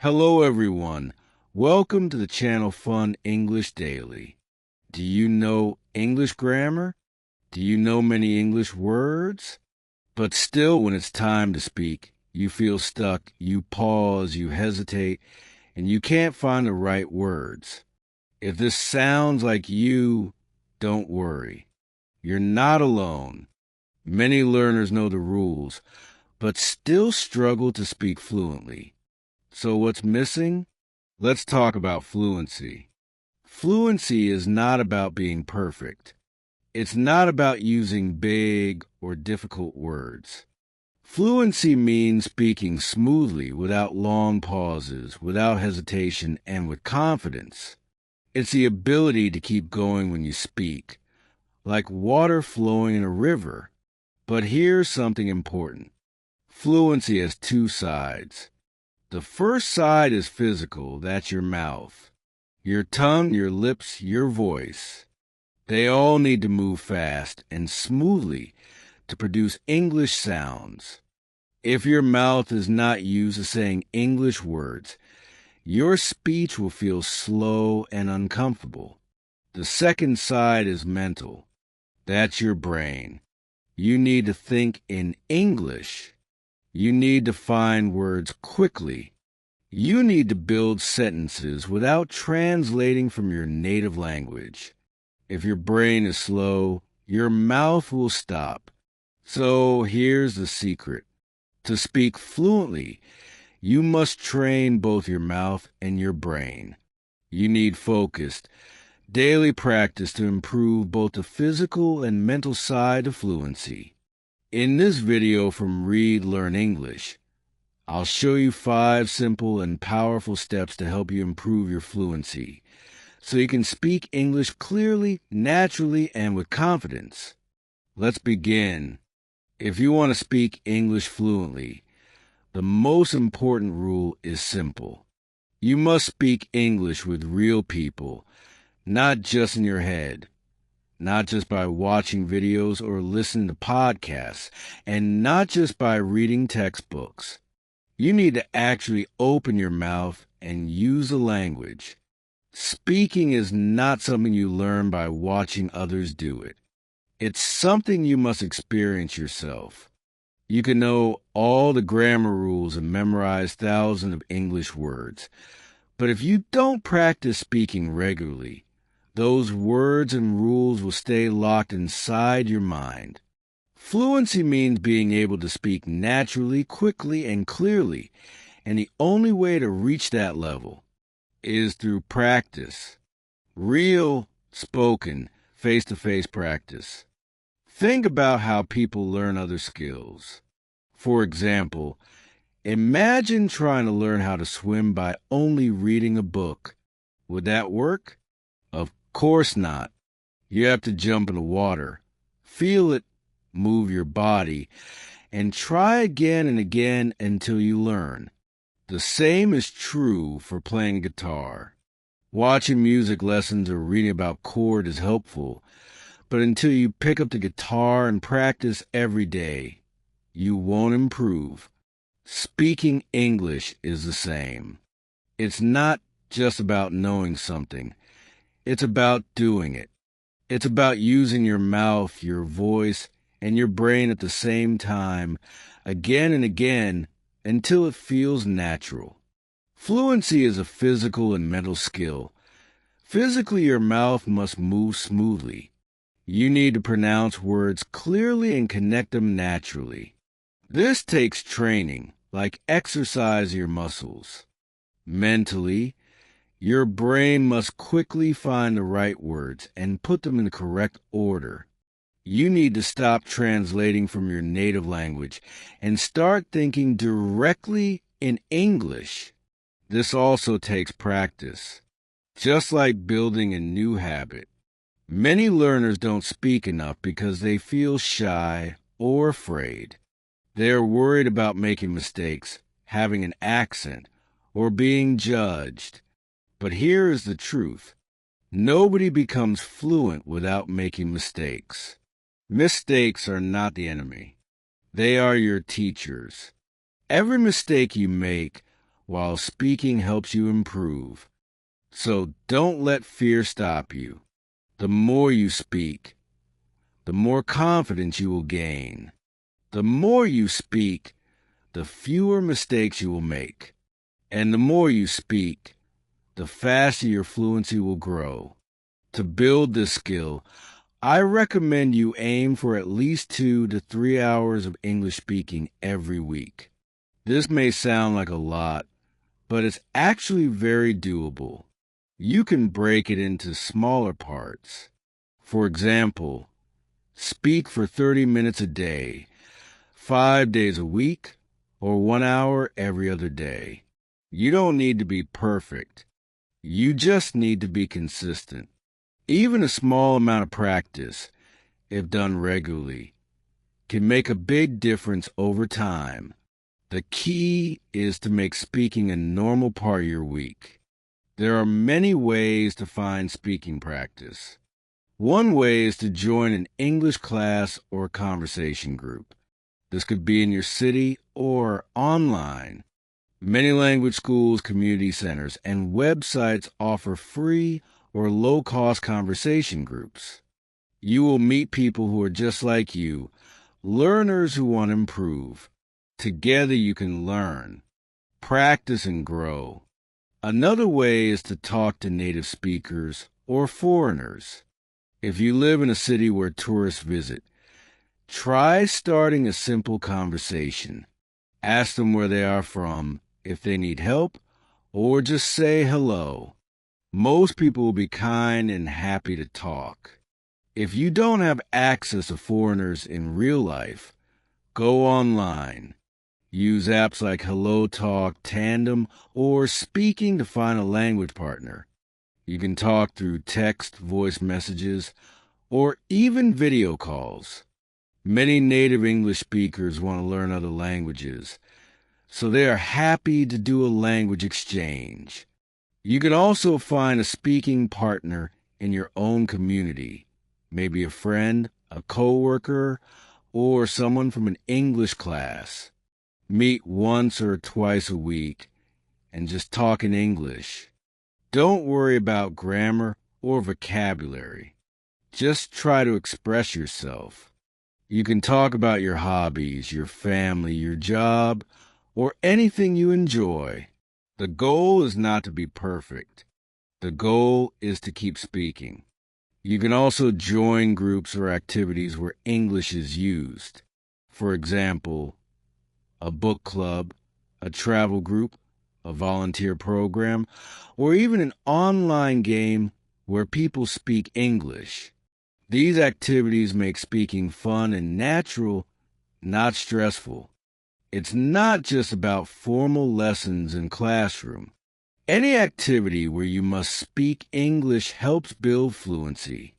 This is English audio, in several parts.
Hello everyone. Welcome to the channel Fun English Daily. Do you know English grammar? Do you know many English words? But still, when it's time to speak, you feel stuck, you pause, you hesitate, and you can't find the right words. If this sounds like you, don't worry. You're not alone. Many learners know the rules, but still struggle to speak fluently. So what's missing? Let's talk about fluency. Fluency is not about being perfect. It's not about using big or difficult words. Fluency means speaking smoothly, without long pauses, without hesitation, and with confidence. It's the ability to keep going when you speak, like water flowing in a river. But here's something important. Fluency has two sides. The first side is physical, that's your mouth. Your tongue, your lips, your voice. They all need to move fast and smoothly to produce English sounds. If your mouth is not used to saying English words, your speech will feel slow and uncomfortable. The second side is mental. That's your brain. You need to think in English. You need to find words quickly. You need to build sentences without translating from your native language. If your brain is slow, your mouth will stop. So here's the secret. To speak fluently, you must train both your mouth and your brain. You need focused, daily practice to improve both the physical and mental side of fluency. In this video from Reade Learn English, I'll show you 5 simple and powerful steps to help you improve your fluency, so you can speak English clearly, naturally, and with confidence. Let's begin. If you want to speak English fluently, the most important rule is simple. You must speak English with real people, not just in your head. Not just by watching videos or listening to podcasts, and not just by reading textbooks. You need to actually open your mouth and use the language. Speaking is not something you learn by watching others do it. It's something you must experience yourself. You can know all the grammar rules and memorize thousands of English words, but if you don't practice speaking regularly, those words and rules will stay locked inside your mind. Fluency means being able to speak naturally, quickly, and clearly, and the only way to reach that level is through practice. Real, spoken, face-to-face practice. Think about how people learn other skills. For example, imagine trying to learn how to swim by only reading a book. Would that work? Of course not. You have to jump in the water, feel it, move your body, and try again and again until you learn. The same is true for playing guitar. Watching music lessons or reading about chords is helpful, but until you pick up the guitar and practice every day, you won't improve. Speaking English is the same. It's not just about knowing something. It's about doing it. It's about using your mouth, your voice, and your brain at the same time, again and again, until it feels natural. Fluency is a physical and mental skill. Physically, your mouth must move smoothly. You need to pronounce words clearly and connect them naturally. This takes training, like exercise your muscles. Mentally, your brain must quickly find the right words and put them in the correct order. You need to stop translating from your native language and start thinking directly in English. This also takes practice. Just like building a new habit, many learners don't speak enough because they feel shy or afraid. They are worried about making mistakes, having an accent, or being judged. But here is the truth. Nobody becomes fluent without making mistakes. Mistakes are not the enemy. They are your teachers. Every mistake you make while speaking helps you improve. So don't let fear stop you. The more you speak, the more confidence you will gain. The more you speak, the fewer mistakes you will make. And the more you speak, the faster your fluency will grow. To build this skill, I recommend you aim for at least 2 to 3 hours of English speaking every week. This may sound like a lot, but it's actually very doable. You can break it into smaller parts. For example, speak for 30 minutes a day, 5 days a week, or 1 hour every other day. You don't need to be perfect. You just need to be consistent. Even a small amount of practice, if done regularly, can make a big difference over time. The key is to make speaking a normal part of your week. There are many ways to find speaking practice. One way is to join an English class or conversation group. This could be in your city or online. Many language schools, community centers, and websites offer free or low-cost conversation groups. You will meet people who are just like you, learners who want to improve. Together you can learn, practice, and grow. Another way is to talk to native speakers or foreigners. If you live in a city where tourists visit, try starting a simple conversation. Ask them where they are from, if they need help, or just say hello. Most people will be kind and happy to talk. If you don't have access to foreigners in real life, go online. Use apps like HelloTalk, Tandem, or Speaking to find a language partner. You can talk through text, voice messages, or even video calls. Many native English speakers want to learn other languages, so they are happy to do a language exchange. You can also find a speaking partner in your own community, maybe a friend, a coworker, or someone from an English class. Meet once or twice a week and just talk in English. Don't worry about grammar or vocabulary. Just try to express yourself. You can talk about your hobbies, your family, your job, or anything you enjoy. The goal is not to be perfect. The goal is to keep speaking. You can also join groups or activities where English is used. For example, a book club, a travel group, a volunteer program, or even an online game where people speak English. These activities make speaking fun and natural, not stressful. It's not just about formal lessons in classroom. Any activity where you must speak English helps build fluency.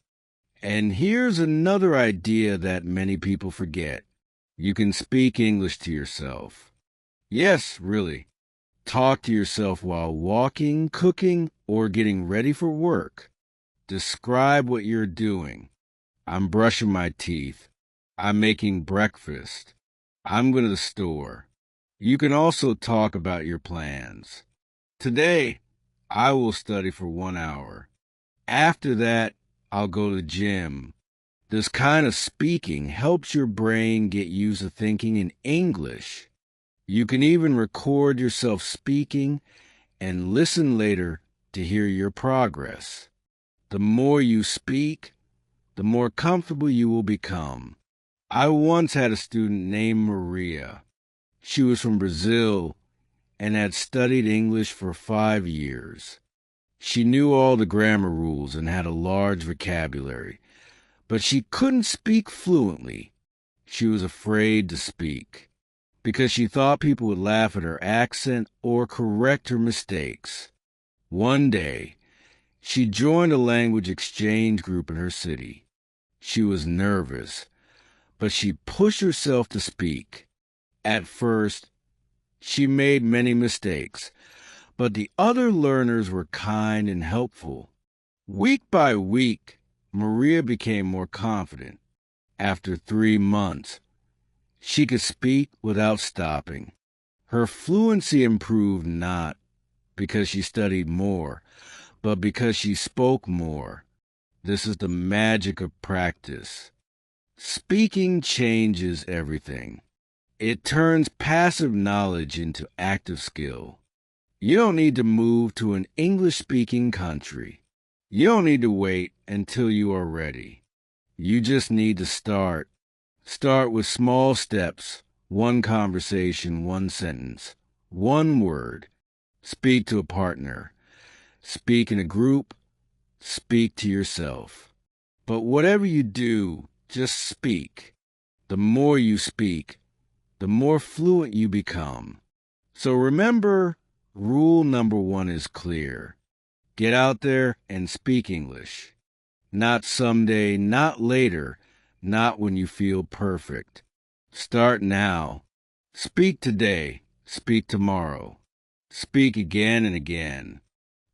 And here's another idea that many people forget. You can speak English to yourself. Yes, really. Talk to yourself while walking, cooking, or getting ready for work. Describe what you're doing. I'm brushing my teeth. I'm making breakfast. I'm going to the store. You can also talk about your plans. Today, I will study for 1 hour. After that, I'll go to the gym. This kind of speaking helps your brain get used to thinking in English. You can even record yourself speaking and listen later to hear your progress. The more you speak, the more comfortable you will become. I once had a student named Maria. She was from Brazil and had studied English for 5 years. She knew all the grammar rules and had a large vocabulary, but she couldn't speak fluently. She was afraid to speak because she thought people would laugh at her accent or correct her mistakes. One day, she joined a language exchange group in her city. She was nervous, but she pushed herself to speak. At first, she made many mistakes, but the other learners were kind and helpful. Week by week, Maria became more confident. After 3 months, she could speak without stopping. Her fluency improved not because she studied more, but because she spoke more. This is the magic of practice. Speaking changes everything. It turns passive knowledge into active skill. You don't need to move to an English-speaking country. You don't need to wait until you are ready. You just need to start. Start with small steps, one conversation, one sentence, one word. Speak to a partner. Speak in a group. Speak to yourself. But whatever you do, just speak. The more you speak, the more fluent you become. So remember, rule number 1 is clear. Get out there and speak English. Not someday, not later, not when you feel perfect. Start now. Speak today. Speak tomorrow. Speak again and again.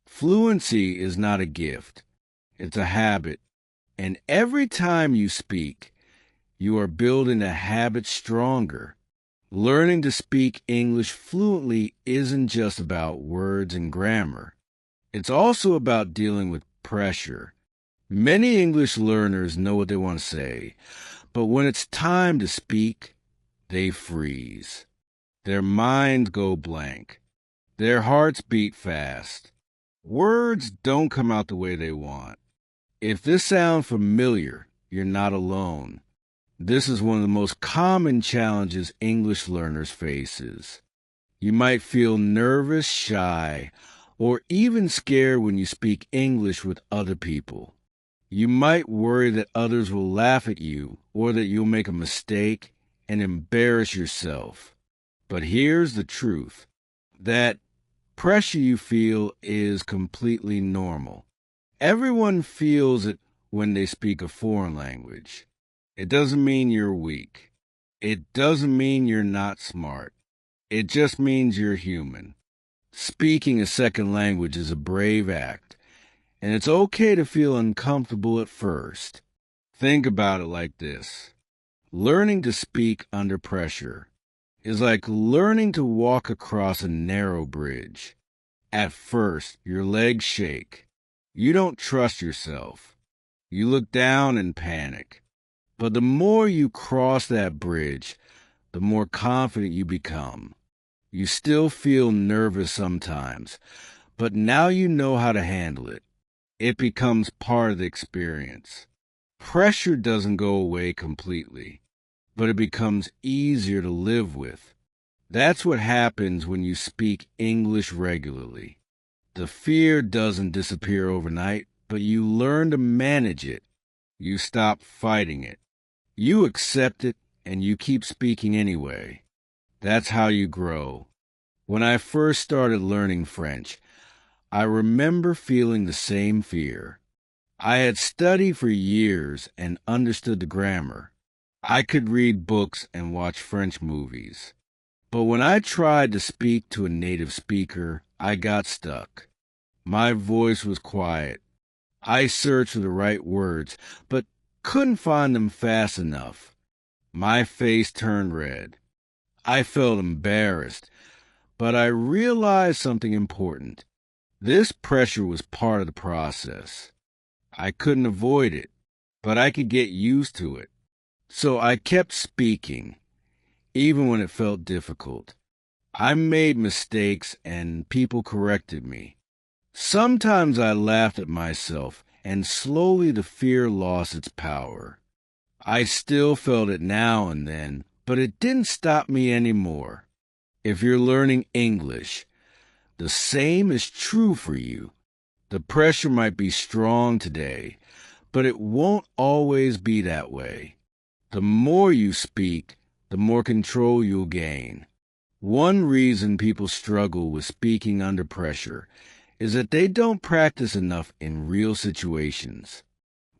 Fluency is not a gift. It's a habit. And every time you speak, you are building a habit stronger. Learning to speak English fluently isn't just about words and grammar. It's also about dealing with pressure. Many English learners know what they want to say, but when it's time to speak, they freeze. Their minds go blank. Their hearts beat fast. Words don't come out the way they want. If this sounds familiar, you're not alone. This is one of the most common challenges English learners faces. You might feel nervous, shy, or even scared when you speak English with other people. You might worry that others will laugh at you or that you'll make a mistake and embarrass yourself. But here's the truth. That pressure you feel is completely normal. Everyone feels it when they speak a foreign language. It doesn't mean you're weak. It doesn't mean you're not smart. It just means you're human. Speaking a second language is a brave act, and it's okay to feel uncomfortable at first. Think about it like this. Learning to speak under pressure is like learning to walk across a narrow bridge. At first, your legs shake. You don't trust yourself. You look down and panic. But the more you cross that bridge, the more confident you become. You still feel nervous sometimes, but now you know how to handle it. It becomes part of the experience. Pressure doesn't go away completely, but it becomes easier to live with. That's what happens when you speak English regularly. The fear doesn't disappear overnight, but you learn to manage it. You stop fighting it. You accept it, and you keep speaking anyway. That's how you grow. When I first started learning French, I remember feeling the same fear. I had studied for years and understood the grammar. I could read books and watch French movies. But when I tried to speak to a native speaker, I got stuck. My voice was quiet. I searched for the right words, but couldn't find them fast enough. My face turned red. I felt embarrassed, but I realized something important. This pressure was part of the process. I couldn't avoid it, but I could get used to it. So I kept speaking, even when it felt difficult. I made mistakes and people corrected me. Sometimes I laughed at myself, and slowly the fear lost its power. I still felt it now and then, but it didn't stop me anymore. If you're learning English, the same is true for you. The pressure might be strong today, but it won't always be that way. The more you speak, the more control you'll gain. One reason people struggle with speaking under pressure is that they don't practice enough in real situations.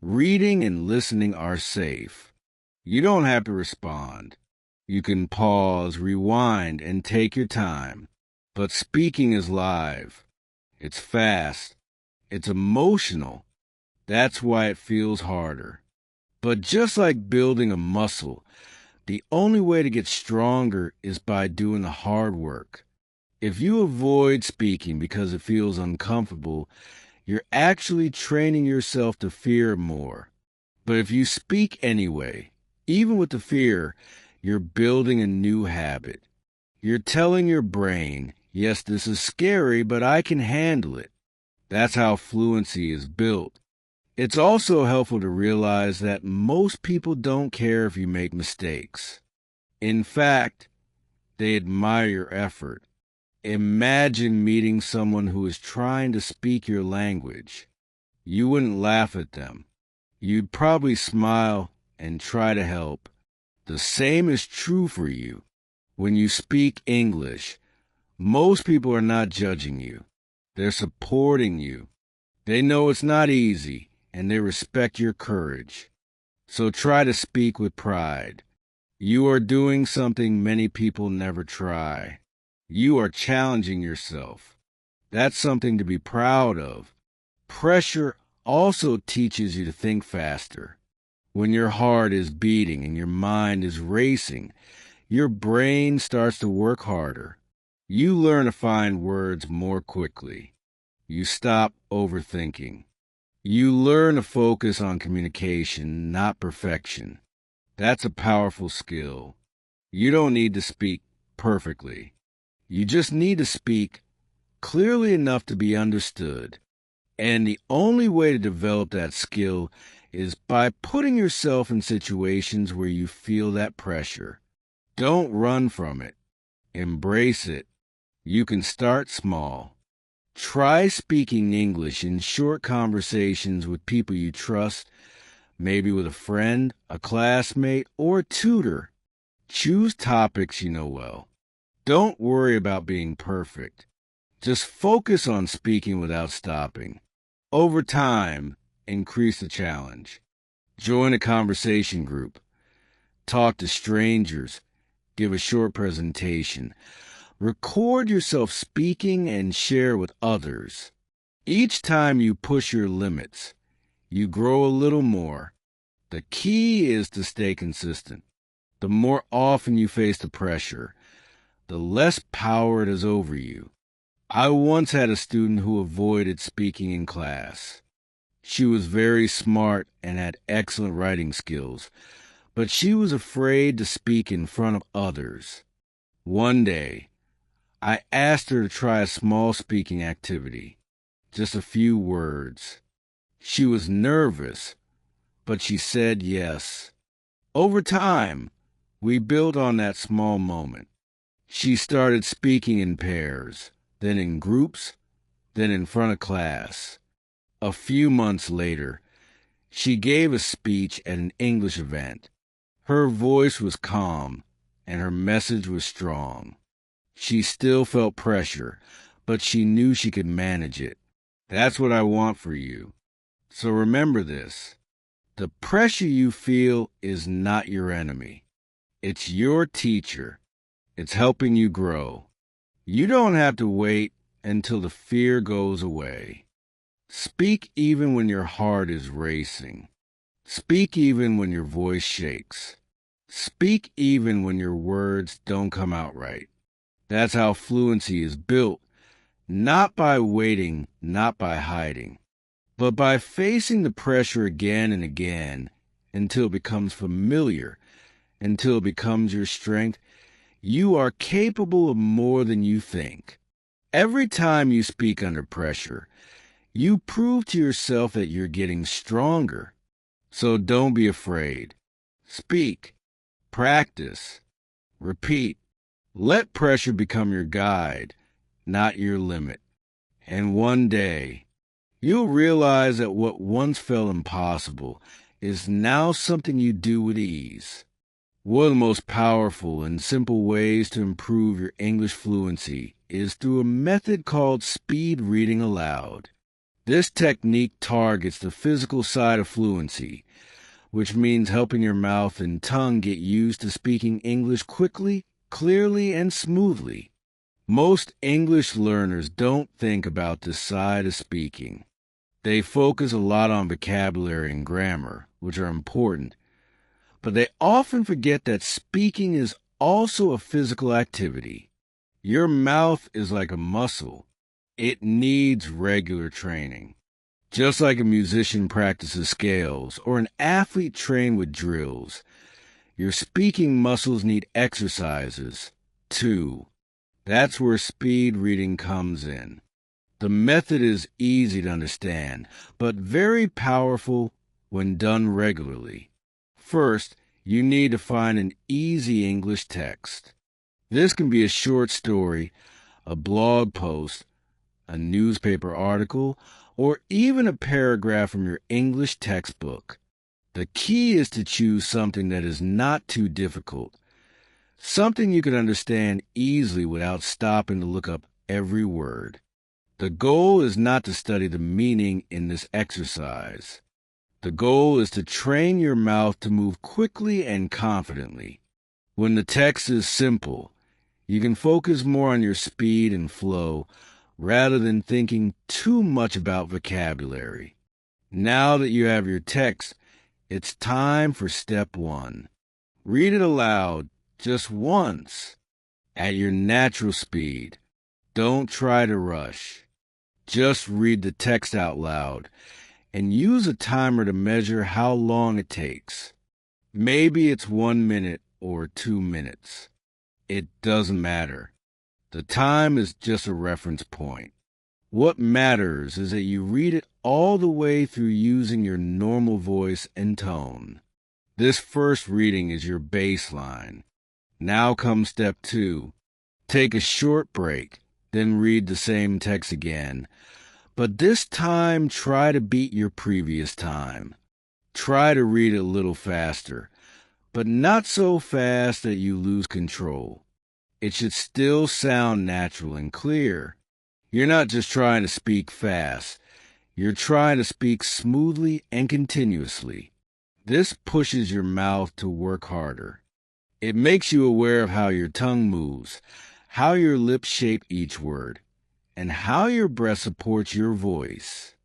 Reading and listening are safe. You don't have to respond. You can pause, rewind, and take your time. But speaking is live. It's fast. It's emotional. That's why it feels harder. But just like building a muscle, The only way to get stronger is by doing the hard work. If you avoid speaking because it feels uncomfortable, you're actually training yourself to fear more. But if you speak anyway, even with the fear, you're building a new habit. You're telling your brain, yes, this is scary, but I can handle it. That's how fluency is built. It's also helpful to realize that most people don't care if you make mistakes. In fact, they admire your effort. Imagine meeting someone who is trying to speak your language. You wouldn't laugh at them. You'd probably smile and try to help. The same is true for you. When you speak English, most people are not judging you. They're supporting you. They know it's not easy, and they respect your courage. So try to speak with pride. You are doing something many people never try. You are challenging yourself. That's something to be proud of. Pressure also teaches you to think faster. When your heart is beating and your mind is racing, your brain starts to work harder. You learn to find words more quickly. You stop overthinking. You learn to focus on communication, not perfection. That's a powerful skill. You don't need to speak perfectly. You just need to speak clearly enough to be understood. And the only way to develop that skill is by putting yourself in situations where you feel that pressure. Don't run from it. Embrace it. You can start small. Try speaking English in short conversations with people you trust, maybe with a friend, a classmate, or a tutor. Choose topics you know well. Don't worry about being perfect. Just focus on speaking without stopping. Over time, increase the challenge. Join a conversation group. Talk to strangers. Give a short presentation. Record yourself speaking and share with others. Each time you push your limits, you grow a little more. The key is to stay consistent. The more often you face the pressure, the less power it has over you. I once had a student who avoided speaking in class. She was very smart and had excellent writing skills, but she was afraid to speak in front of others. One day, I asked her to try a small speaking activity, just a few words. She was nervous, but she said yes. Over time, we built on that small moment. She started speaking in pairs, then in groups, then in front of class. A few months later, she gave a speech at an English event. Her voice was calm, and her message was strong. She still felt pressure, but she knew she could manage it. That's what I want for you. So remember this. The pressure you feel is not your enemy. It's your teacher. It's helping you grow. You don't have to wait until the fear goes away. Speak even when your heart is racing. Speak even when your voice shakes. Speak even when your words don't come out right. That's how fluency is built, not by waiting, not by hiding, but by facing the pressure again and again until it becomes familiar, until it becomes your strength. You are capable of more than you think. Every time you speak under pressure, you prove to yourself that you're getting stronger. So don't be afraid. Speak. Practice. Repeat. Let pressure become your guide, not your limit. And one day, you'll realize that what once felt impossible is now something you do with ease. One of the most powerful and simple ways to improve your English fluency is through a method called speed reading aloud. This technique targets the physical side of fluency, which means helping your mouth and tongue get used to speaking English quickly, clearly, and smoothly. Most English learners don't think about this side of speaking. They focus a lot on vocabulary and grammar, which are important, But they often forget that speaking is also a physical activity. Your mouth is like a muscle. It needs regular training. Just like a musician practices scales or an athlete trains with drills, your speaking muscles need exercises, too. That's where speed reading comes in. The method is easy to understand, but very powerful when done regularly. First, you need to find an easy English text. This can be a short story, a blog post, a newspaper article, or even a paragraph from your English textbook. The key is to choose something that is not too difficult, something you can understand easily without stopping to look up every word. The goal is not to study the meaning in this exercise. The goal is to train your mouth to move quickly and confidently. When the text is simple, you can focus more on your speed and flow rather than thinking too much about vocabulary. Now that you have your text, it's time for step 1. Read it aloud just once at your natural speed. Don't try to rush. Just read the text out loud and use a timer to measure how long it takes. Maybe it's 1 minute or 2 minutes. It doesn't matter. The time is just a reference point. What matters is that you read it all the way through using your normal voice and tone. This first reading is your baseline. Now comes step 2. Take a short break, then read the same text again. But this time, try to beat your previous time. Try to read it a little faster, but not so fast that you lose control. It should still sound natural and clear. You're not just trying to speak fast. You're trying to speak smoothly and continuously. This pushes your mouth to work harder. It makes you aware of how your tongue moves, how your lips shape each word, and how your breath supports your voice.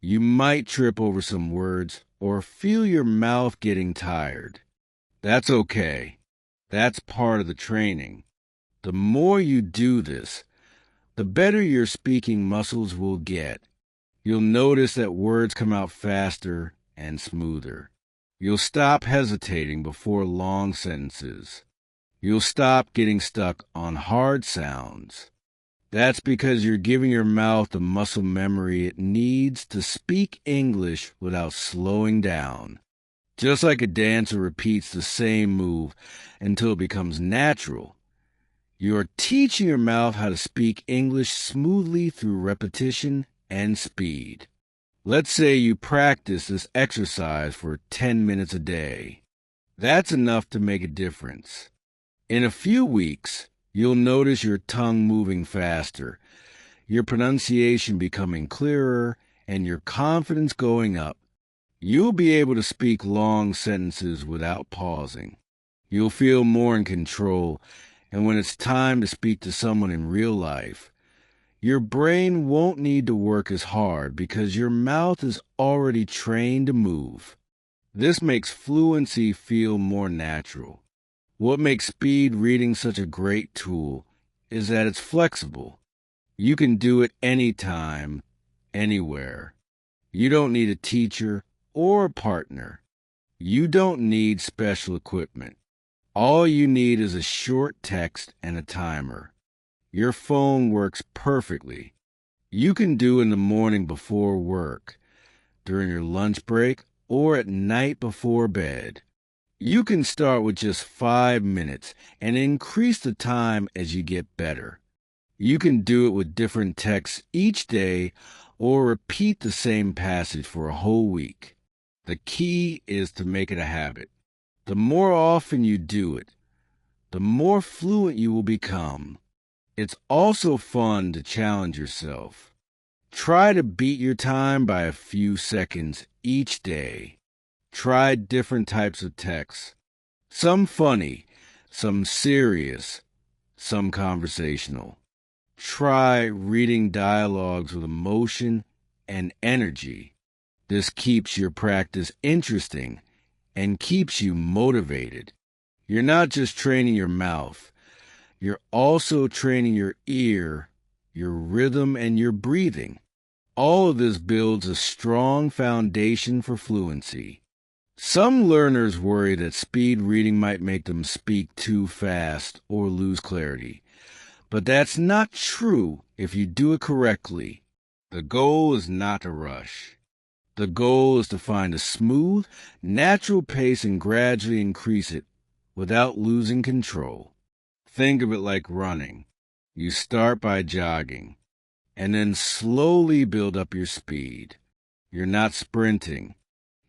You might trip over some words or feel your mouth getting tired. That's okay. That's part of the training. The more you do this, the better your speaking muscles will get. You'll notice that words come out faster and smoother. You'll stop hesitating before long sentences. You'll stop getting stuck on hard sounds. That's because you're giving your mouth the muscle memory it needs to speak English without slowing down. Just like a dancer repeats the same move until it becomes natural, you're teaching your mouth how to speak English smoothly through repetition and speed. Let's say you practice this exercise for 10 minutes a day. That's enough to make a difference. In a few weeks, you'll notice your tongue moving faster, your pronunciation becoming clearer, and your confidence going up. You'll be able to speak long sentences without pausing. You'll feel more in control, and when it's time to speak to someone in real life, your brain won't need to work as hard because your mouth is already trained to move. This makes fluency feel more natural. What makes speed reading such a great tool is that it's flexible. You can do it anytime, anywhere. You don't need a teacher or a partner. You don't need special equipment. All you need is a short text and a timer. Your phone works perfectly. You can do it in the morning before work, during your lunch break, or at night before bed. You can start with just 5 minutes and increase the time as you get better. You can do it with different texts each day or repeat the same passage for a whole week. The key is to make it a habit. The more often you do it, the more fluent you will become. It's also fun to challenge yourself. Try to beat your time by a few seconds each day. Try different types of texts. Some funny, some serious, some conversational. Try reading dialogues with emotion and energy. This keeps your practice interesting and keeps you motivated. You're not just training your mouth, you're also training your ear, your rhythm, and your breathing. All of this builds a strong foundation for fluency. Some learners worry that speed reading might make them speak too fast or lose clarity. But that's not true if you do it correctly. The goal is not to rush. The goal is to find a smooth, natural pace and gradually increase it without losing control. Think of it like running. You start by jogging, and then slowly build up your speed. You're not sprinting.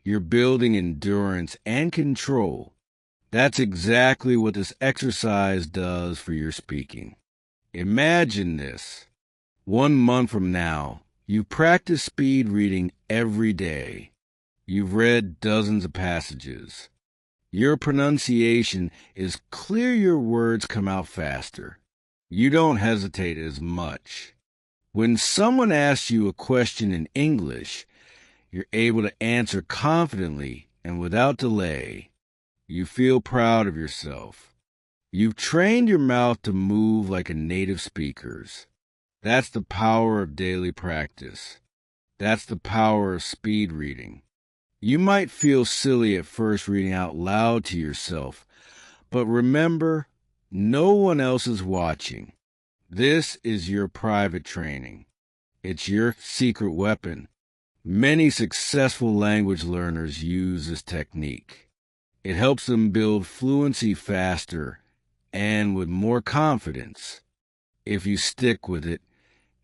You're building endurance and control. That's exactly what this exercise does for your speaking. Imagine this. 1 month from now, you practice speed reading every day. You've read dozens of passages. Your pronunciation is clear, your words come out faster. You don't hesitate as much. When someone asks you a question in English, you're able to answer confidently and without delay. You feel proud of yourself. You've trained your mouth to move like a native speaker's. That's the power of daily practice. That's the power of speed reading. You might feel silly at first reading out loud to yourself, but remember, no one else is watching. This is your private training. It's your secret weapon. Many successful language learners use this technique. It helps them build fluency faster and with more confidence. If you stick with it,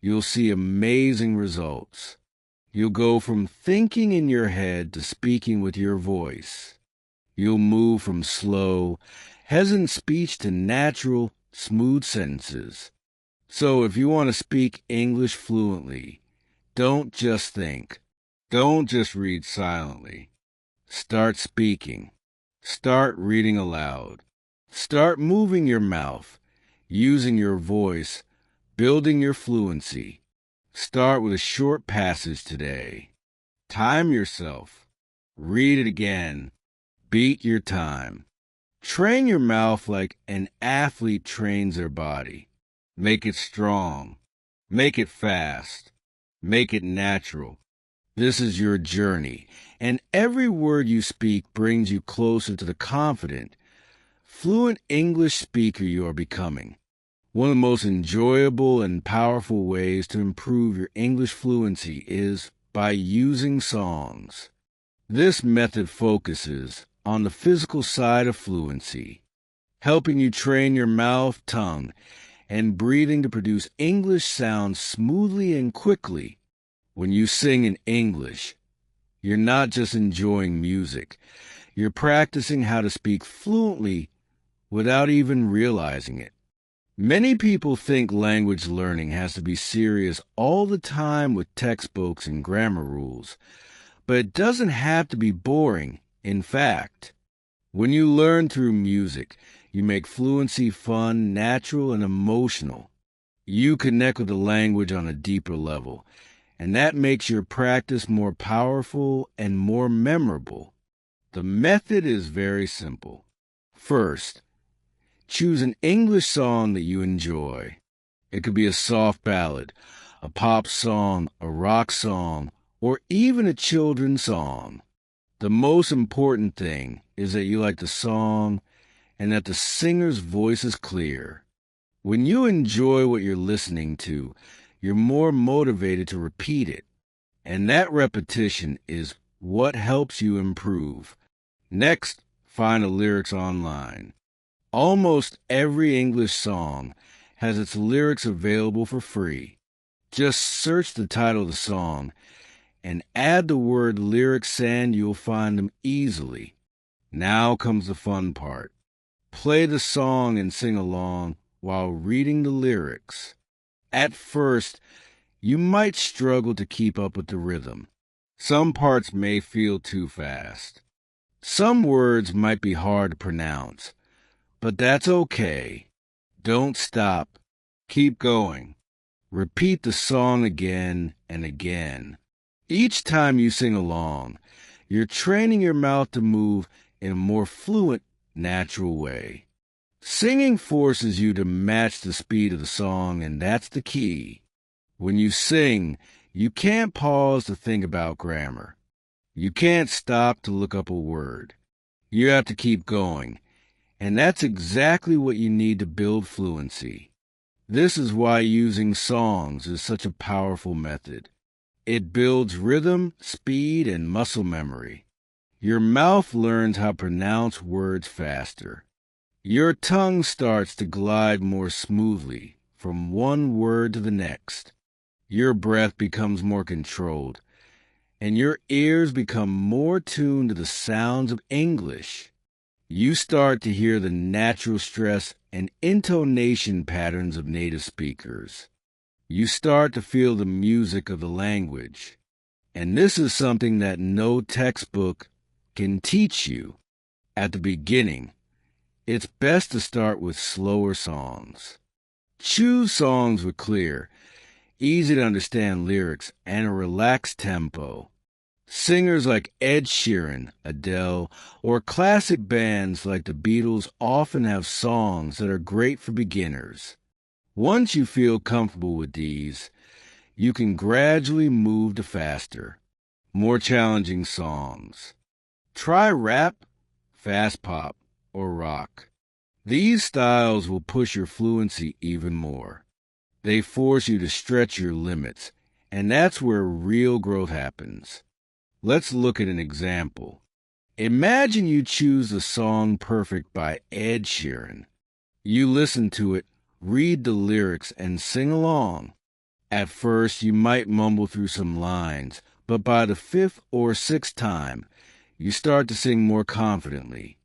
you'll see amazing results. You'll go from thinking in your head to speaking with your voice. You'll move from slow, hesitant speech to natural, smooth sentences. So if you want to speak English fluently, don't just think. Don't just read silently. Start speaking. Start reading aloud. Start moving your mouth, using your voice, building your fluency. Start with a short passage today. Time yourself. Read it again. Beat your time. Train your mouth like an athlete trains their body. Make it strong. Make it fast. Make it natural. This is your journey, and every word you speak brings you closer to the confident, fluent English speaker you are becoming. One of the most enjoyable and powerful ways to improve your English fluency is by using songs. This method focuses on the physical side of fluency, helping you train your mouth, tongue, and breathing to produce English sounds smoothly and quickly. When you sing in English, you're not just enjoying music. You're practicing how to speak fluently without even realizing it. Many people think language learning has to be serious all the time with textbooks and grammar rules, but it doesn't have to be boring. In fact, when you learn through music, you make fluency fun, natural, and emotional. You connect with the language on a deeper level, and that makes your practice more powerful and more memorable. The method is very simple. First, choose an English song that you enjoy. It could be a soft ballad, a pop song, a rock song, or even a children's song. The most important thing is that you like the song and that the singer's voice is clear. When you enjoy what you're listening to, you're more motivated to repeat it, and that repetition is what helps you improve. Next, find the lyrics online. Almost every English song has its lyrics available for free. Just search the title of the song and add the word lyrics and you'll find them easily. Now comes the fun part. Play the song and sing along while reading the lyrics. At first, you might struggle to keep up with the rhythm. Some parts may feel too fast. Some words might be hard to pronounce, but that's okay. Don't stop. Keep going. Repeat the song again and again. Each time you sing along, you're training your mouth to move in a more fluent, natural way. Singing forces you to match the speed of the song, and that's the key. When you sing, you can't pause to think about grammar. You can't stop to look up a word. You have to keep going, and that's exactly what you need to build fluency. This is why using songs is such a powerful method. It builds rhythm, speed, and muscle memory. Your mouth learns how to pronounce words faster. Your tongue starts to glide more smoothly from one word to the next. Your breath becomes more controlled, and your ears become more tuned to the sounds of English. You start to hear the natural stress and intonation patterns of native speakers. You start to feel the music of the language. And this is something that no textbook can teach you. At the beginning, it's best to start with slower songs. Choose songs with clear, easy to understand lyrics and a relaxed tempo. Singers like Ed Sheeran, Adele, or classic bands like the Beatles often have songs that are great for beginners. Once you feel comfortable with these, you can gradually move to faster, more challenging songs. Try rap, fast pop, or rock. These styles will push your fluency even more. They force you to stretch your limits, and that's where real growth happens. Let's look at an example. Imagine you choose the song Perfect by Ed Sheeran. You listen to it, read the lyrics, and sing along. At first, you might mumble through some lines, but by the fifth or sixth time, you start to sing more confidently.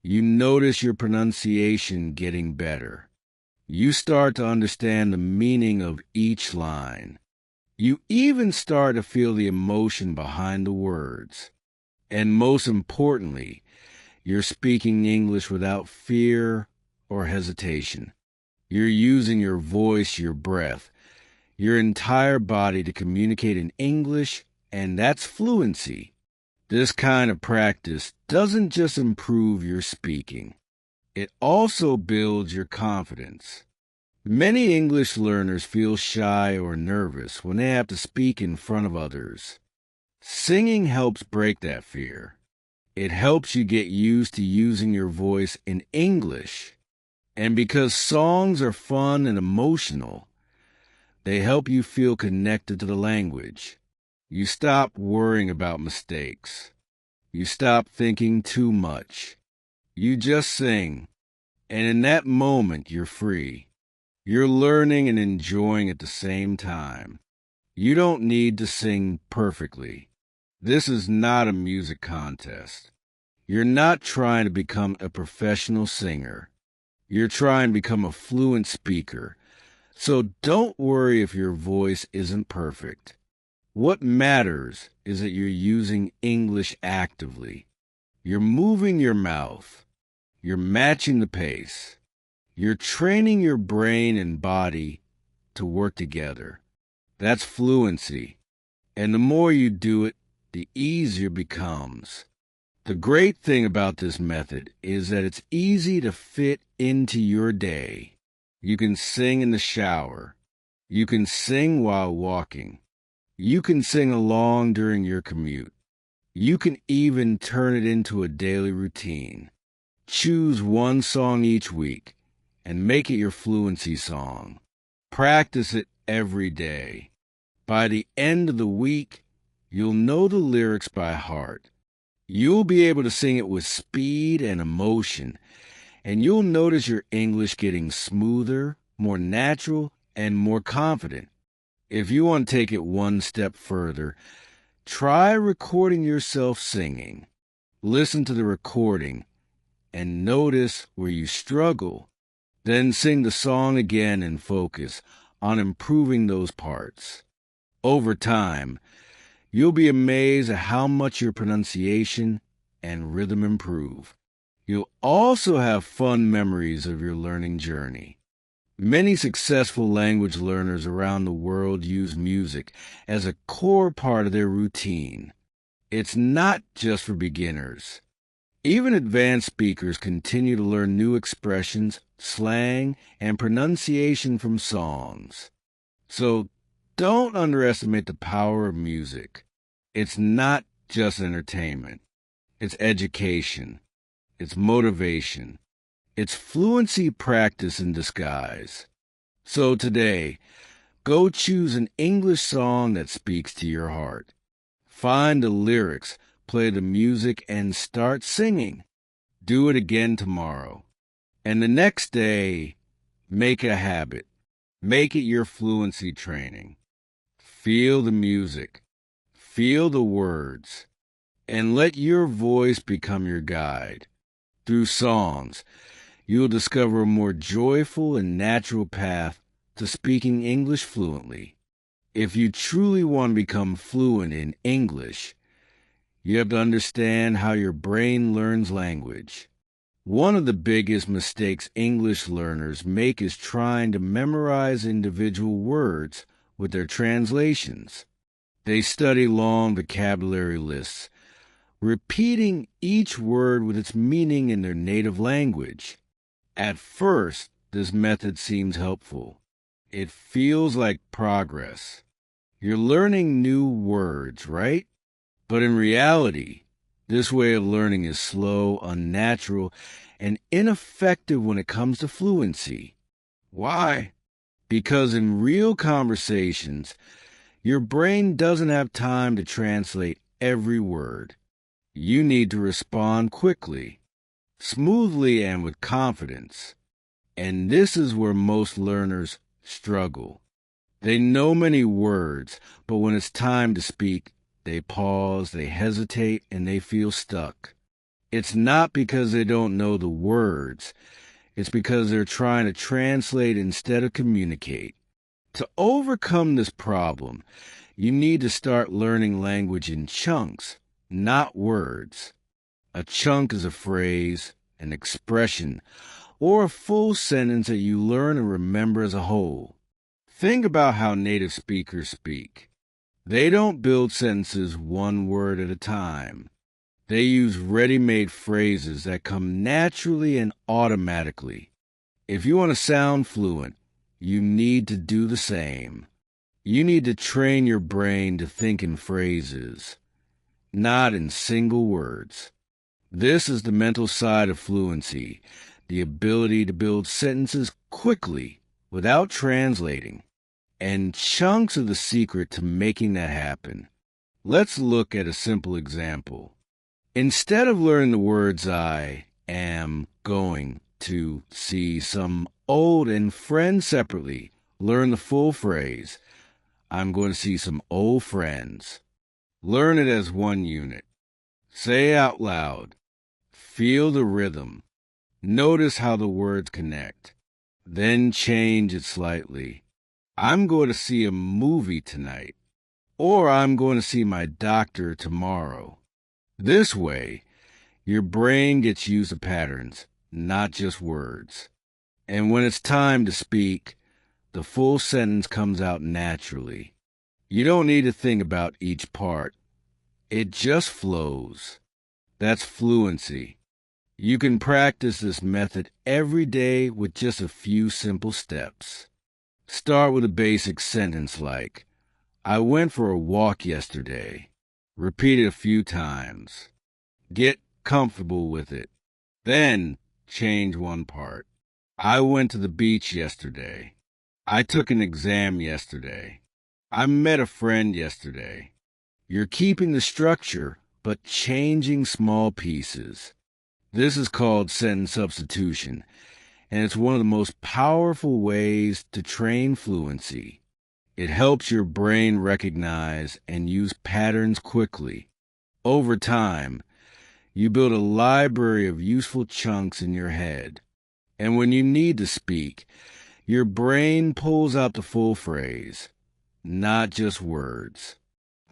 You notice your pronunciation getting better. You start to understand the meaning of each line. You even start to feel the emotion behind the words. And most importantly, you're speaking English without fear or hesitation. You're using your voice, your breath, your entire body to communicate in English, and that's fluency. This kind of practice doesn't just improve your speaking. It also builds your confidence. Many English learners feel shy or nervous when they have to speak in front of others. Singing helps break that fear. It helps you get used to using your voice in English. And because songs are fun and emotional, they help you feel connected to the language. You stop worrying about mistakes. You stop thinking too much. You just sing. And in that moment, you're free. You're learning and enjoying at the same time. You don't need to sing perfectly. This is not a music contest. You're not trying to become a professional singer. You're trying to become a fluent speaker. So don't worry if your voice isn't perfect. What matters is that you're using English actively. You're moving your mouth. You're matching the pace. You're training your brain and body to work together. That's fluency. And the more you do it, the easier it becomes. The great thing about this method is that it's easy to fit into your day. You can sing in the shower. You can sing while walking. You can sing along during your commute. You can even turn it into a daily routine. Choose one song each week and make it your fluency song. Practice it every day. By the end of the week, you'll know the lyrics by heart. You'll be able to sing it with speed and emotion, and you'll notice your English getting smoother, more natural, and more confident. If you want to take it one step further, try recording yourself singing. Listen to the recording and notice where you struggle. Then sing the song again and focus on improving those parts. Over time, you'll be amazed at how much your pronunciation and rhythm improve. You'll also have fun memories of your learning journey. Many successful language learners around the world use music as a core part of their routine. It's not just for beginners. Even advanced speakers continue to learn new expressions, slang, and pronunciation from songs. So don't underestimate the power of music. It's not just entertainment. It's education. It's motivation. It's fluency practice in disguise. So today, go choose an English song that speaks to your heart. Find the lyrics, play the music, and start singing. Do it again tomorrow. And the next day, make a habit. Make it your fluency training. Feel the music. Feel the words. And let your voice become your guide. Through songs, you'll discover a more joyful and natural path to speaking English fluently. If you truly want to become fluent in English, you have to understand how your brain learns language. One of the biggest mistakes English learners make is trying to memorize individual words with their translations. They study long vocabulary lists, repeating each word with its meaning in their native language. At first, this method seems helpful. It feels like progress. You're learning new words, right? But in reality, this way of learning is slow, unnatural, and ineffective when it comes to fluency. Why? Because in real conversations, your brain doesn't have time to translate every word. You need to respond quickly, smoothly, and with confidence. And this is where most learners struggle. They know many words, but when it's time to speak, they pause, they hesitate, and they feel stuck. It's not because they don't know the words. It's because they're trying to translate instead of communicate. To overcome this problem, you need to start learning language in chunks, not words. A chunk is a phrase, an expression, or a full sentence that you learn and remember as a whole. Think about how native speakers speak. They don't build sentences one word at a time. They use ready-made phrases that come naturally and automatically. If you want to sound fluent, you need to do the same. You need to train your brain to think in phrases, not in single words. This is the mental side of fluency, the ability to build sentences quickly without translating. And chunks are the secret to making that happen. Let's look at a simple example. Instead of learning the words I am going to see some old and friends separately, learn the full phrase. I'm going to see some old friends. Learn it as one unit. Say it out loud. Feel the rhythm. Notice how the words connect. Then change it slightly. I'm going to see a movie tonight. Or I'm going to see my doctor tomorrow. This way, your brain gets used to patterns, not just words. And when it's time to speak, the full sentence comes out naturally. You don't need to think about each part. It just flows. That's fluency. You can practice this method every day with just a few simple steps. Start with a basic sentence like, I went for a walk yesterday. Repeat it a few times. Get comfortable with it. Then change one part. I went to the beach yesterday. I took an exam yesterday. I met a friend yesterday. You're keeping the structure, but changing small pieces. This is called sentence substitution, and it's one of the most powerful ways to train fluency. It helps your brain recognize and use patterns quickly. Over time, you build a library of useful chunks in your head. And when you need to speak, your brain pulls out the full phrase, not just words.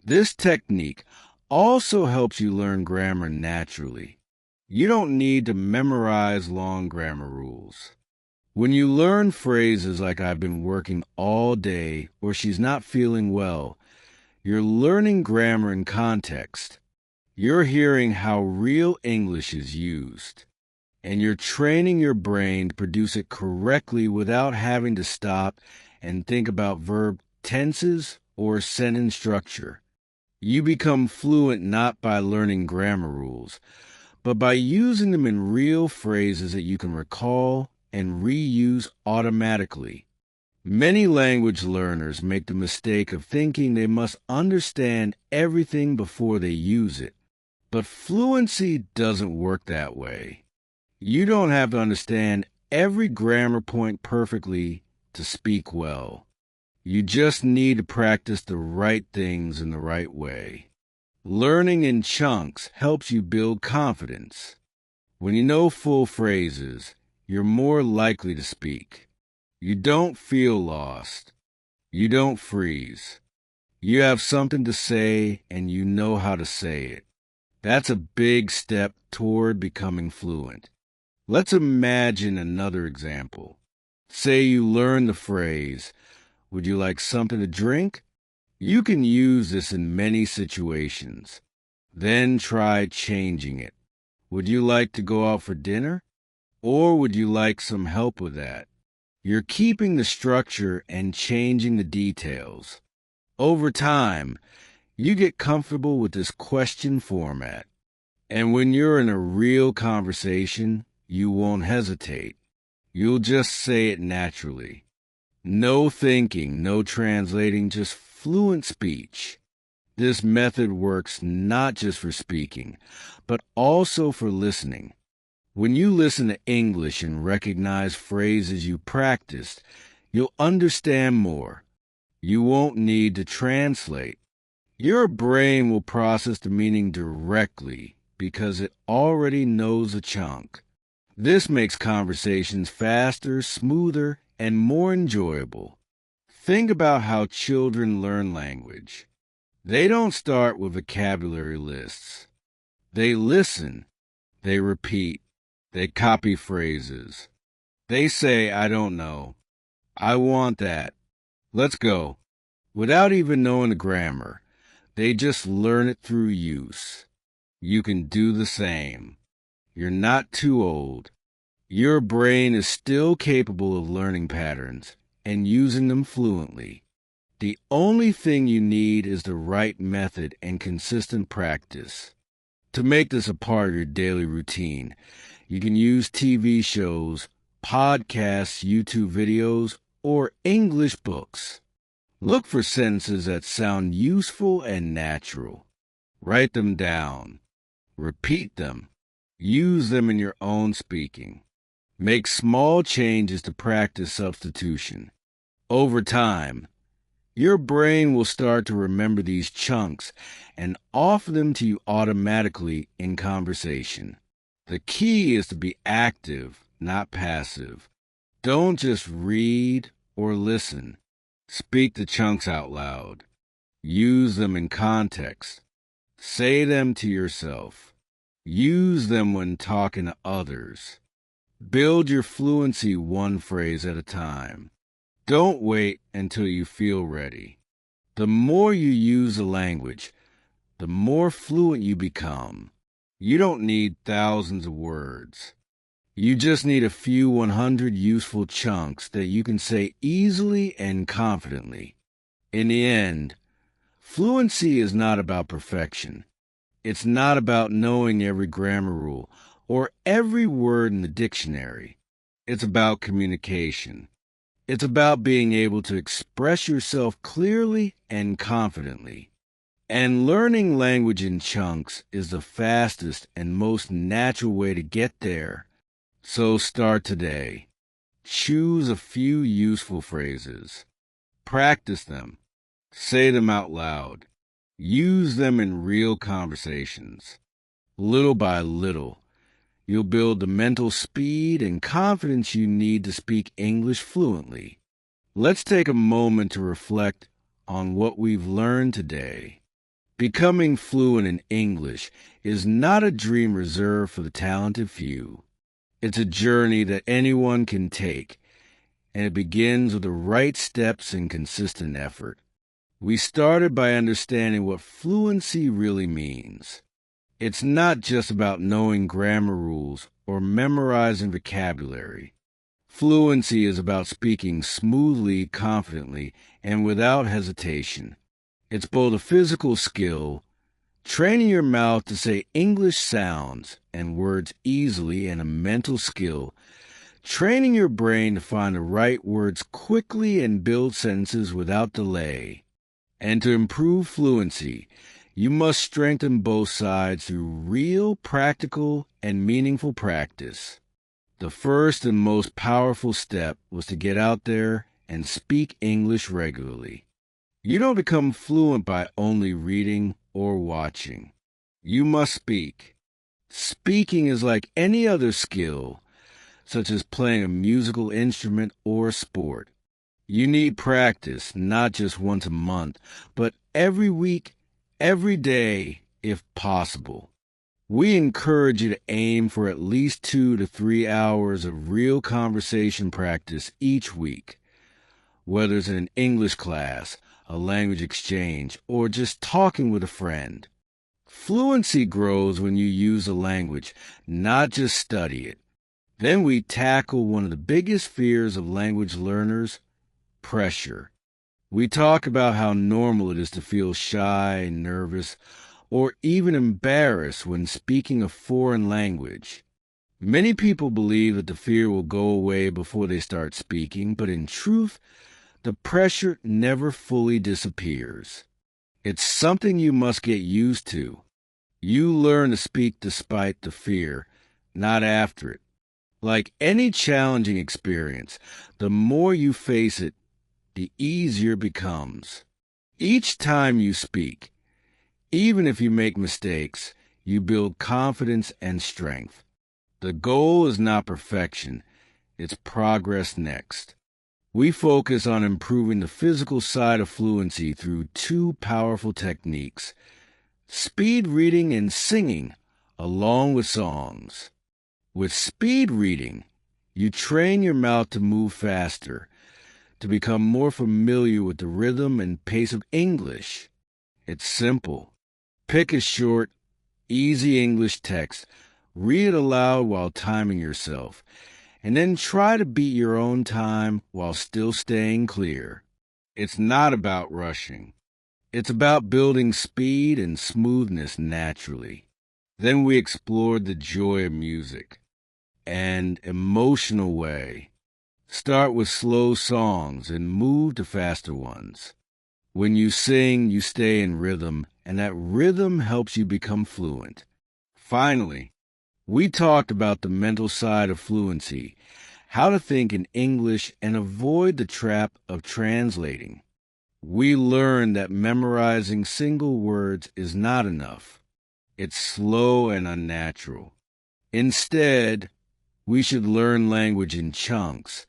This technique also helps you learn grammar naturally. You don't need to memorize long grammar rules. When you learn phrases like I've been working all day or she's not feeling well, you're learning grammar in context. You're hearing how real English is used, and you're training your brain to produce it correctly without having to stop and think about verb tenses or sentence structure. You become fluent not by learning grammar rules, but by using them in real phrases that you can recall and reuse automatically. Many language learners make the mistake of thinking they must understand everything before they use it. But fluency doesn't work that way. You don't have to understand every grammar point perfectly to speak well. You just need to practice the right things in the right way. Learning in chunks helps you build confidence. When you know full phrases, you're more likely to speak. You don't feel lost. You don't freeze. You have something to say and you know how to say it. That's a big step toward becoming fluent. Let's imagine another example. Say you learn the phrase, "Would you like something to drink?" You can use this in many situations. Then try changing it. "Would you like to go out for dinner?" Or "Would you like some help with that?" You're keeping the structure and changing the details. Over time, you get comfortable with this question format. And when you're in a real conversation, you won't hesitate. You'll just say it naturally. No thinking, no translating, just fluent speech. This method works not just for speaking, but also for listening. When you listen to English and recognize phrases you practiced, you'll understand more. You won't need to translate. Your brain will process the meaning directly because it already knows a chunk. This makes conversations faster, smoother, and more enjoyable. Think about how children learn language. They don't start with vocabulary lists. They listen. They repeat. They copy phrases. They say, "I don't know. I want that. Let's go." Without even knowing the grammar, they just learn it through use. You can do the same. You're not too old. Your brain is still capable of learning patterns and using them fluently. The only thing you need is the right method and consistent practice. To make this a part of your daily routine, you can use TV shows, podcasts, YouTube videos, or English books. Look for sentences that sound useful and natural. Write them down. Repeat them. Use them in your own speaking. Make small changes to practice substitution. Over time, your brain will start to remember these chunks and offer them to you automatically in conversation. The key is to be active, not passive. Don't just read or listen. Speak the chunks out loud. Use them in context. Say them to yourself. Use them when talking to others. Build your fluency one phrase at a time. Don't wait until you feel ready. The more you use the language, the more fluent you become. You don't need thousands of words. You just need a few 100 useful chunks that you can say easily and confidently. In the end, fluency is not about perfection. It's not about knowing every grammar rule or every word in the dictionary. It's about communication. It's about being able to express yourself clearly and confidently. And learning language in chunks is the fastest and most natural way to get there. So start today. Choose a few useful phrases. Practice them. Say them out loud. Use them in real conversations. Little by little, you'll build the mental speed and confidence you need to speak English fluently. Let's take a moment to reflect on what we've learned today. Becoming fluent in English is not a dream reserved for the talented few. It's a journey that anyone can take, and it begins with the right steps and consistent effort. We started by understanding what fluency really means. It's not just about knowing grammar rules or memorizing vocabulary. Fluency is about speaking smoothly, confidently, and without hesitation. It's both a physical skill, training your mouth to say English sounds and words easily, and a mental skill, training your brain to find the right words quickly and build sentences without delay. And to improve fluency, you must strengthen both sides through real, practical, and meaningful practice. The first and most powerful step was to get out there and speak English regularly. You don't become fluent by only reading or watching. You must speak. Speaking is like any other skill, such as playing a musical instrument or sport. You need practice, not just once a month, but every week, every day, if possible. We encourage you to aim for at least 2 to 3 hours of real conversation practice each week, whether it's in an English class, a language exchange, or just talking with a friend. Fluency grows when you use a language, not just study it. Then we tackle one of the biggest fears of language learners, pressure. We talk about how normal it is to feel shy, nervous, or even embarrassed when speaking a foreign language. Many people believe that the fear will go away before they start speaking, but in truth, the pressure never fully disappears. It's something you must get used to. You learn to speak despite the fear, not after it. Like any challenging experience, the more you face it, the easier it becomes. Each time you speak, even if you make mistakes, you build confidence and strength. The goal is not perfection, it's progress next. We focus on improving the physical side of fluency through 2 powerful techniques: speed reading and singing, along with songs. With speed reading, you train your mouth to move faster, to become more familiar with the rhythm and pace of English. It's simple. Pick a short, easy English text, read it aloud while timing yourself, and then try to beat your own time while still staying clear. It's not about rushing. It's about building speed and smoothness naturally. Then we explored the joy of music and emotional way. Start with slow songs and move to faster ones. When you sing, you stay in rhythm, and that rhythm helps you become fluent. Finally, we talked about the mental side of fluency, how to think in English and avoid the trap of translating. We learned that memorizing single words is not enough. It's slow and unnatural. Instead, we should learn language in chunks,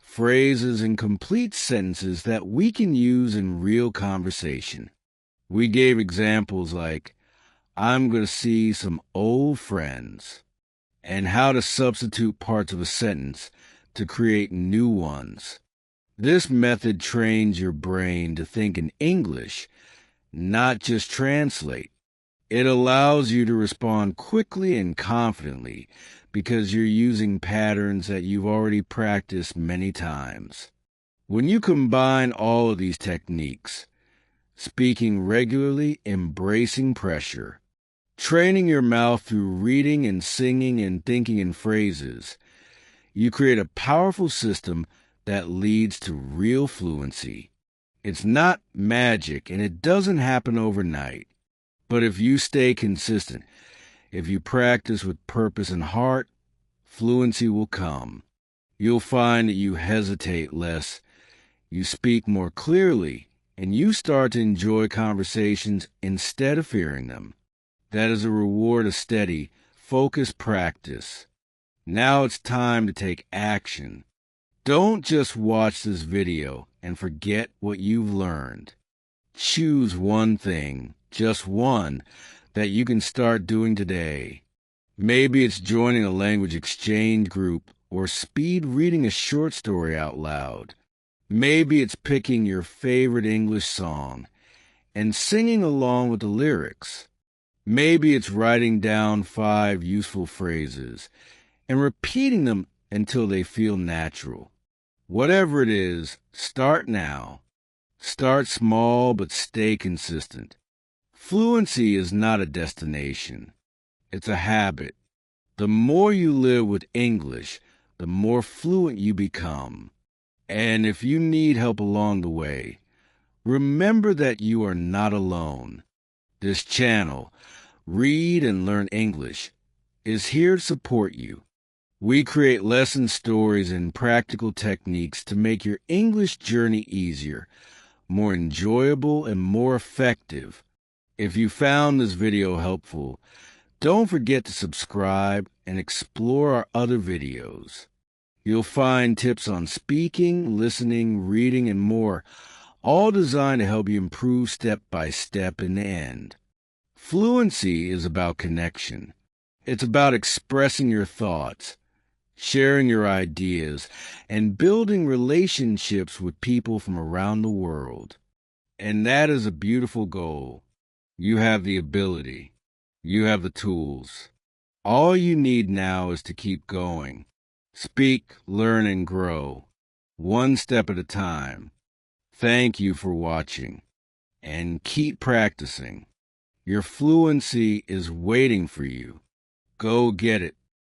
phrases and complete sentences that we can use in real conversation. We gave examples like, I'm going to see some old friends, and how to substitute parts of a sentence to create new ones. This method trains your brain to think in English, not just translate. It allows you to respond quickly and confidently because you're using patterns that you've already practiced many times. When you combine all of these techniques, speaking regularly, embracing pressure, training your mouth through reading and singing and thinking in phrases, you create a powerful system that leads to real fluency. It's not magic, and it doesn't happen overnight. But if you stay consistent, if you practice with purpose and heart, fluency will come. You'll find that you hesitate less, you speak more clearly, and you start to enjoy conversations instead of fearing them. That is a reward of steady, focused practice. Now it's time to take action. Don't just watch this video and forget what you've learned. Choose one thing, just one, that you can start doing today. Maybe it's joining a language exchange group or speed reading a short story out loud. Maybe it's picking your favorite English song and singing along with the lyrics. Maybe it's writing down 5 useful phrases and repeating them until they feel natural. Whatever it is, start now. Start small, but stay consistent. Fluency is not a destination. It's a habit. The more you live with English, the more fluent you become. And if you need help along the way, remember that you are not alone. This channel, Read and Learn English, is here to support you. We create lesson stories and practical techniques to make your English journey easier, more enjoyable, and more effective. If you found this video helpful, don't forget to subscribe and explore our other videos. You'll find tips on speaking, listening, reading, and more, all designed to help you improve step by step in the end. Fluency is about connection. It's about expressing your thoughts, sharing your ideas, and building relationships with people from around the world. And that is a beautiful goal. You have the ability. You have the tools. All you need now is to keep going. Speak, learn, and grow, one step at a time. Thank you for watching, and keep practicing. Your fluency is waiting for you. Go get it.